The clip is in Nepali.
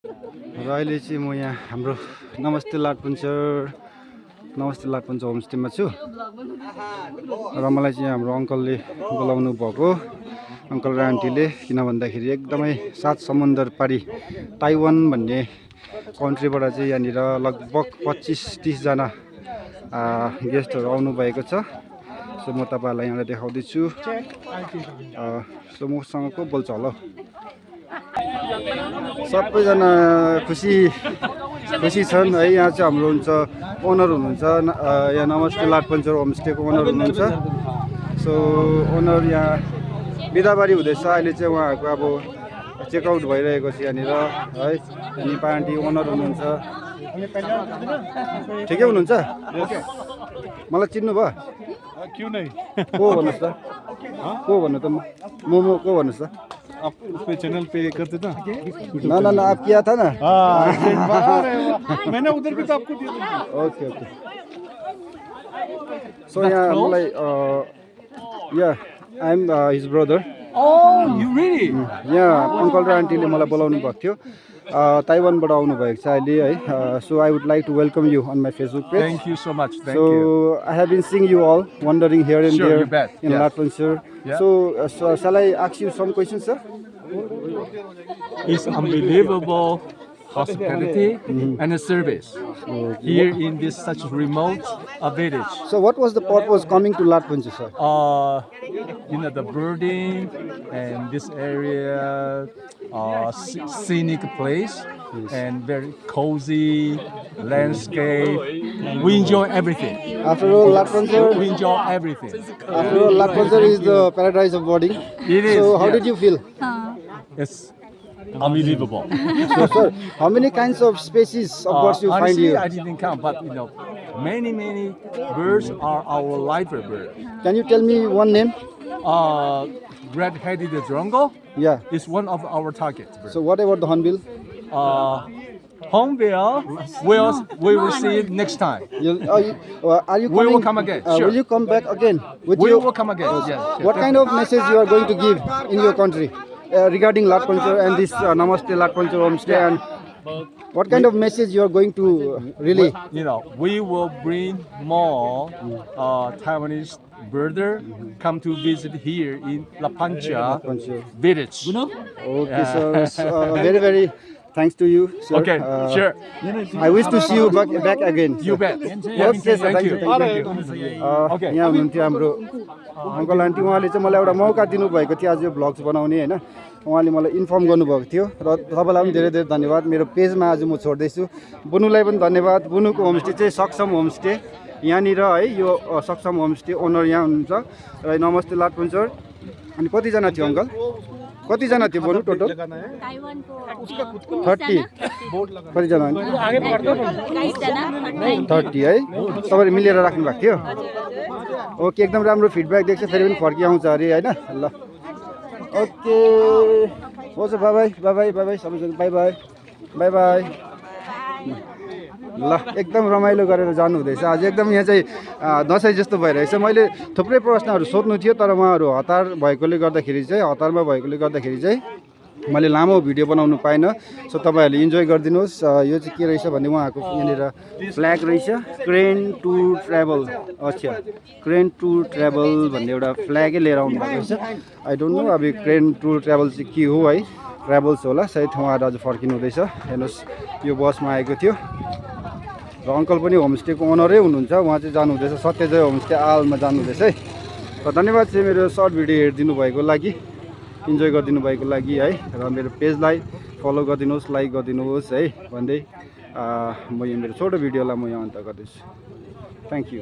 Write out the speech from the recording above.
र अहिले चाहिँ म यहाँ हाम्रो नमस्ते लाटपन्चर होमस्टेमा छु र मलाई चाहिँ हाम्रो अङ्कलले बोलाउनु भएको अङ्कल र आन्टीले, किन भन्दाखेरि एकदमै सात समुन्दर पारी ताइवान भन्ने कन्ट्रीबाट चाहिँ यहाँनिर लगभग 25-30 जना गेस्टहरू आउनु भएको छ। सो म तपाईँहरूलाई यहाँलाई देखाउँदैछु। सो मसँग को बोल्छ होला, सबैजना खुसी छन् है। यहाँ चाहिँ हाम्रो हुन्छ ओनर हुनुहुन्छ, यहाँ नमस्ते लाटपन्चर होमस्टेको ओनर हुनुहुन्छ। सो ओनर यहाँ बिदाबारी हुँदैछ अहिले चाहिँ, उहाँहरूको अब चेकआउट भइरहेको छ यहाँनिर है। निपा आन्टी ओनर हुनुहुन्छ, ठिकै हुनुहुन्छ? मलाई चिन्नु भयो? को भन्नुहोस् त, को भन्नु त? मोमो को भन्नुहोस् त? आप उस पे चैनल पे करते ना? ना आप किया था ना? मैंने उधर भी तो आपको दिया था। ओके सो यहाँ मलाई I am his brother. Oh, you really? यहाँ अङ्कल र आन्टीले मलाई बोलाउनु भएको थियो, ताइवानबाट आउनु भएको छ अहिले है। So I would like to welcome you on my Facebook page. Thank you so much. Thank so you. I have been seeing you all wandering here and Sure, there you bet. in Yeah. Latvia. Yeah. So shall I ask you some questions, sir? It's unbelievable hospitality and the service here in this such remote village. So what was the purpose coming to Latvia, sir? The birding and this area, scenic place and very cozy landscape. We enjoy everything. After all, Latvia. We enjoy everything. After all, Latvia is the paradise of birding. It is. So how yes. did you feel? It's unbelievable. So, sir, how many kinds of species of birds you find Honestly, here? I didn't count, but many birds are our live bird. Can you tell me one name? Red-headed drongo Yeah. is one of our targets. So what about the hornbill? Hornbill, we will see it next time. Are you coming? We will come again, sure. Will you come back again? We will come again. Yes. What kind of message you are going to give in your country regarding Latvia and this Namaste Latvia homestay, and what kind of message you are going to really? We will bring more Taiwanese birder come to visit here in La Pancha village. Okay, so very thanks to you, sir. Okay, sure. I wish to see you back again. You bet. Okay, sir. Thank you. Okay. यहाँ हुनुहुन्थ्यो हाम्रो अङ्कल आन्टी, उहाँले चाहिँ मलाई एउटा मौका दिनुभएको थियो आज यो भ्लग्स बनाउने होइन। उहाँले मलाई इन्फर्म गर्नुभएको थियो र तपाईँलाई पनि धेरै धन्यवाद। मेरो पेजमा आज म छोड्दैछु। बुनुलाई पनि धन्यवाद। बुनुको होमस्टे चाहिँ सक्षम होमस्टे यहाँनिर है। यो सक्षम होमस्टे ओनर यहाँ हुनुहुन्छ र नमस्ते लाटपन्चर। अनि कतिजना थियो अङ्कल? कतिजना थियो बोल्नु टोटल? 30 कतिजना? 30 है। तपाईँले मिलेर राख्नु भएको थियो? ओके, एकदम राम्रो फिडब्याक दिएको छ। फेरि पनि फर्किआउँछ अरे होइन। ल ओके, हुन्छ, बाई सबैजना, बाई। ल एकदम रमाइलो गरेर जानु हुँदैछ आज। एकदम यहाँ चाहिँ दसैँ जस्तो भइरहेछ। मैले थुप्रै प्रश्नहरू सोध्नु थियो तर उहाँहरू हतारमा भएकोले गर्दाखेरि चाहिँ मैले लामो भिडियो बनाउनु पाइनँ। सो तपाईँहरूले इन्जोय गरिदिनुहोस्। यो चाहिँ के रहेछ भने उहाँहरूको यहाँनिर फ्ल्याग रहेछ, क्रेन टुर ट्राभल। अच्छा, क्रेन टुर ट्राभल भन्ने एउटा फ्ल्यागै लिएर आउनु भएको रहेछ। आई डोन्ट नो अब क्रेन टुर ट्राभल चाहिँ के हो है। ट्राभल्स होला सायद। उहाँहरू आज फर्किनु हुँदैछ। हेर्नुहोस् यो बसमा आएको थियो र अङ्कल पनि होमस्टेको ओनरै हुनुहुन्छ। उहाँ चाहिँ जानुहुँदैछ सत्यजय होमस्टे आलमा जानुहुँदैछ है। र धन्यवाद चाहिँ मेरो सर्ट भिडियो हेरिदिनु भएको लागि, इन्जोय गरिदिनु भएको लागि है। र मेरो पेजलाई फलो गरिदिनुहोस्, लाइक गरिदिनुहोस् है भन्दै म यो मेरो छोटो भिडियोलाई म यहाँ अन्त गर्दैछु। Thank you.